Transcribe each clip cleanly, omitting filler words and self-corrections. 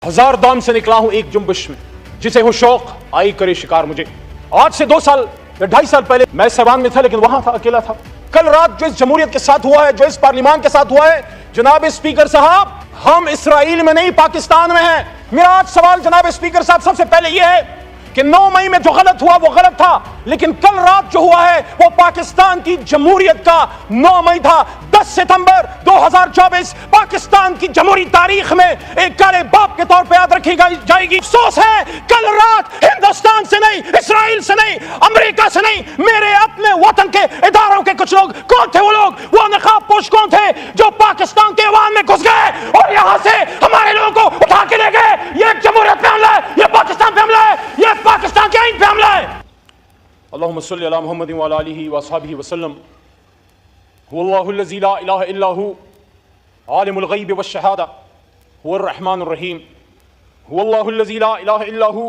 हजार दाम से निकला हूं एक जुम्बिश में, जिसे हो शौक आई करे शिकार मुझे। आज से 2 साल या 2.5 साल पहले मैं सैवान में था, लेकिन वहां था, अकेला था। कल रात जो इस जमहूरियत के साथ हुआ है, जो इस पार्लियामान के साथ हुआ है, जनाब स्पीकर साहब, हम इसराइल में नहीं पाकिस्तान में हैं। मेरा आज सवाल जनाब स्पीकर साहब सबसे पहले यह है कि 9 मई में जो गलत हुआ वो गलत था, लेकिन कल रात जो हुआ है वो पाकिस्तान की जमहूरियत का 9 मई था। 10 सितंबर 2024 पाकिस्तान की जमहूरी तारीख में एक काले बाप के तौर पे याद रखी जाएगी। अफसोस है कल रात हिंदुस्तान से नहीं, इसराइल से नहीं, अमेरिका से नहीं, मेरे अपने वतन के इदारों के कुछ लोग, कौन थे वो लोग, वो नकाब पोश कौन थे जो पाकिस्तान के ऐवान में घुस गए और यहां से हमारे लोगों को उठा के ले गए। ये जमहूरियत पे हमला है, ये पाकिस्तान पे हमला है, ये पाकिस्तान के आईन पे हमला है। अल्लाहुम्मा सल्ली अला मुहम्मद व अला आलिहि व अस्हाबिहि वसल्लम। हुवल्लाहु लज़ी ला इलाहा इल्ला हु आलिमुल गैबि वश शहादा हुवर रहमानुर रहीम। हुवल्लाहु लज़ी ला इलाहा इल्ला हु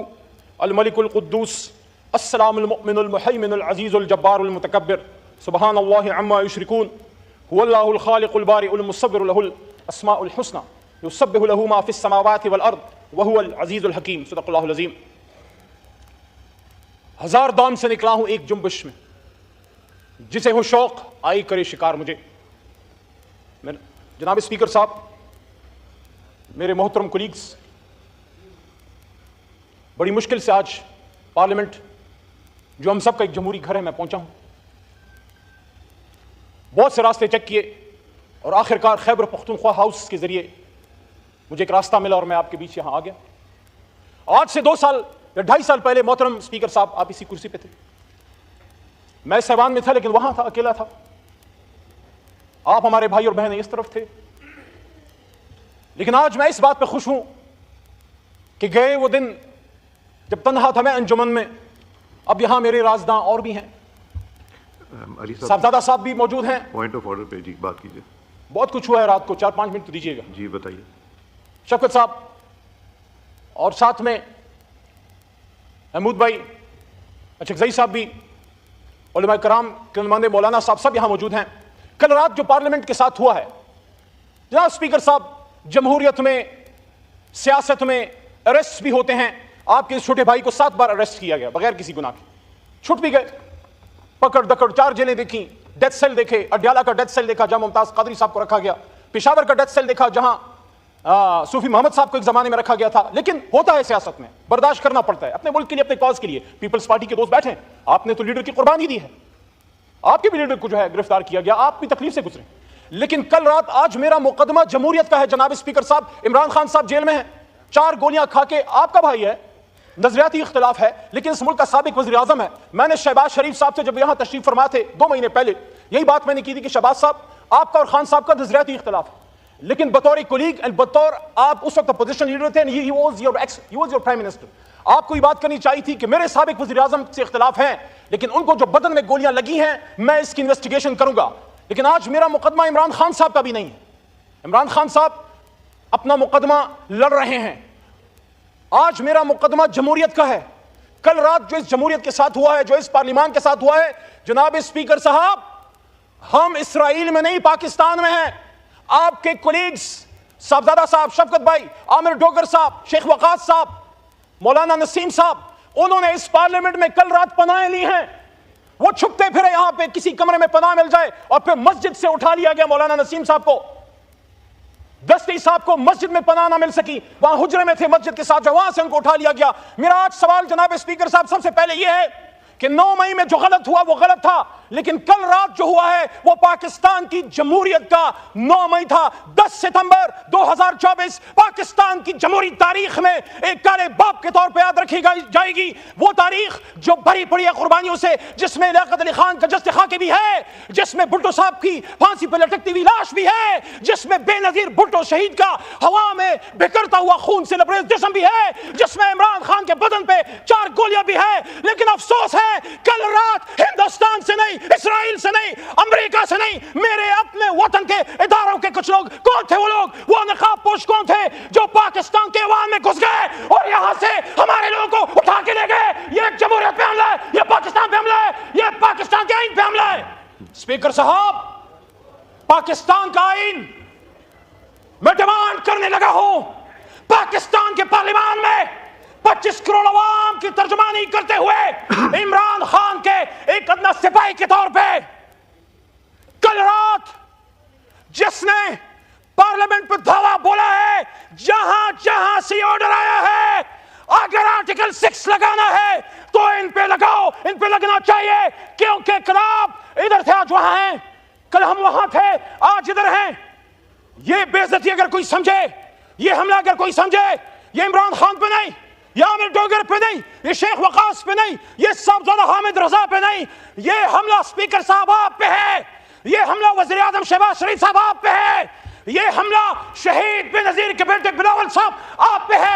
अल मलिकुल कुद्दूस अस्सलामुल मुमिनुल मुहैमिनुल अज़ीज़ुल जब्बारुल मुतकब्बिर सुब्हानल्लाहि अम्मा युश्रिकून। हुवल्लाहुल खालिकुल बारिउल मुसव्विरु लहुल अस्माउल हुस्ना युसब्बिहु लहु मा फिस समावाति वल अर्द व हुवल अज़ीज़ुल हकीम। सदक़ल्लाहुल अज़ीम। हजार दाम से निकला हूं एक जुम्बिश में, जिसे हो शौक आई करे शिकार मुझे। जनाब स्पीकर साहब, मेरे मोहतरम कोलीग्स, बड़ी मुश्किल से आज पार्लियामेंट, जो हम सब का एक जमहूरी घर है, मैं पहुंचा हूं। बहुत से रास्ते चेक किए और आखिरकार खैबर पख्तूनख्वा हाउस के जरिए मुझे एक रास्ता मिला और मैं आपके बीच यहां आ गया। आज से 2 साल या 2.5 साल पहले, मोहतरम स्पीकर साहब, आप इसी कुर्सी पे थे, मैं सैवान में था, लेकिन वहां था, अकेला था। आप हमारे भाई और बहनें इस तरफ थे। लेकिन आज मैं इस बात पे खुश हूं कि गए वो दिन जब तन्हा था मैं अंजुमन में, अब यहां मेरे राजदां और भी हैं। साहबजादा साहब भी मौजूद हैं। पॉइंट ऑफ ऑर्डर पे जी बात कीजिए। बहुत कुछ हुआ है रात को, 4-5 मिनट तो दीजिएगा। जी बताइए। शफकत साहब और साथ में महमूद भाई, अचकजई साहब भी, उलमा कराम के नुमाइंदे मौलाना साहब, सब यहां मौजूद हैं। कल रात जो पार्लियामेंट के साथ हुआ है, जनाब स्पीकर साहब, जमहूरियत में, सियासत में अरेस्ट भी होते हैं। आपके इस छोटे भाई को 7 बार अरेस्ट किया गया बगैर किसी गुनाह के, छुट भी गए। पकड़ दकड़ 4 जेलें देखी, डेथ सेल देखे। अड्याला का डेथ सेल देखा जहां मुमताज कादरी साहब को रखा गया, पेशावर का डेथ सेल देखा जहां सूफी मोहम्मद साहब को एक जमाने में रखा गया था। लेकिन होता है सियासत में, बर्दाश्त करना पड़ता है अपने मुल्क के लिए, अपने कॉज के लिए। पीपल्स पार्टी के दोस्त बैठे, आपने तो लीडर की कुर्बानी दी है, आपके भी लीडर को जो है गिरफ्तार किया गया, आप भी तकलीफ से गुजरे। लेकिन कल रात, आज मेरा मुकदमा जमहूरियत का है। जनाब स्पीकर साहब, इमरान खान साहब जेल में है, 4 गोलियां खा के, आपका भाई है, नजरियाती इख्तिलाफ है, लेकिन इस मुल्क का साबिक वज़ीर आज़म है। मैंने शहबाज शरीफ साहब से जब यहां तशरीफ फरमा थे 2 महीने पहले, यही बात मैंने की थी कि शहबाज साहब, आपका और खान साहब का नजरियाती इख्तिलाफ है, लेकिन बतौर कोलीग एंड बतौर आप उस वक्त अपोजिशन लीडर थे, he was your prime minister, आपको ये बात करनी चाहिए थी कि मेरे साबिक वज़ीर आज़म से इख्तिलाफ है, लेकिन उनको जो बदन में गोलियां लगी हैं, मैं इसकी इन्वेस्टिगेशन करूंगा। लेकिन आज मेरा मुकदमा इमरान खान साहब का भी नहीं है। इमरान खान साहब अपना मुकदमा लड़ रहे हैं। आज मेरा मुकदमा जमहूरियत का है। कल रात जो इस जमहूरियत के साथ हुआ है, जो इस पार्लियामान के साथ हुआ है, जनाब स्पीकर साहब, हम इसराइल में नहीं पाकिस्तान में हैं। आपके कोलीग्स, साहबजादा साहब, शफकत भाई, आमिर डोगर साहब, शेख वकास साहब, मौलाना नसीम साहब, उन्होंने इस पार्लियामेंट में कल रात पनाहें ली हैं। वो छुपते फिरे यहां पे, किसी कमरे में पनाह मिल जाए, और फिर मस्जिद से उठा लिया गया मौलाना नसीम साहब को, दस्ती साहब को मस्जिद में पनाह ना मिल सकी, वहां हुजरे में थे मस्जिद के साथ, वहां से उनको उठा लिया गया। मेरा आज सवाल जनाब स्पीकर साहब सबसे पहले यह है कि 9 मई में जो गलत हुआ वो गलत था, लेकिन कल रात जो हुआ है वो पाकिस्तान की जमहूरियत का 9 मई था। 10 सितंबर 2024 पाकिस्तान की जमहूरी तारीख में एक काले बाप के तौर पे याद रखी जाएगी। वो तारीख जो भरी पड़ी है कुर्बानियों से, जिसमें लियाकत अली खान का जश्न खाके भी है, जिसमें भुट्टो साहब की फांसी पर लटकती हुई लाश भी है, जिसमें बेनजीर भुट्टो शहीद का हवा में बिखरता हुआ खून से लबरेज जिस्म भी है, जिसमें इमरान खान के बदन पे 4 गोलियां भी है। लेकिन अफसोस है कल रात हिंदुस्तान से नहीं, इसराइल से नहीं, अमेरिका से नहीं, मेरे अपने वतन के इदारों के कुछ लोग, कौन थे वो लोग, वो नकाब पोश कौन थे जो पाकिस्तान के ऐवान में घुस गए और यहां से हमारे लोगों को उठा के ले गए। ये जमहूरियत पे हमला है, ये पाकिस्तान पे हमला है, ये पाकिस्तान के आईन पे हमला है। स्पीकर साहब, पाकिस्तान का आईन मैं डिमांड करने लगा हूं, पाकिस्तान के कुर्बानी करते हुए इमरान खान के एक अदना सिपाही के तौर पे कल रात जिसने पार्लियामेंट पर धावा बोला है, जहां जहां से ऑर्डर आया है, अगर आर्टिकल 6 लगाना है तो इन पे लगाओ, इन पे लगना चाहिए, क्योंकि कल आप इधर थे आज वहां हैं, कल हम वहां थे आज इधर हैं। ये बेइज्जती अगर कोई समझे, ये हमला अगर कोई समझे, ये इमरान खान पे नहीं, ये आमिर डोगर पे नहीं, ये शेख वकास पे नहीं, ये साहबजादा हामिद रजा पे नहीं, ये हमला स्पीकर साहब आप पे है, ये हमला वज़ीर आज़म शहबाज शरीफ साहब आप पे है, ये हमला शहीद बेनज़ीर के बेटे बिलावल साहब आप पे है।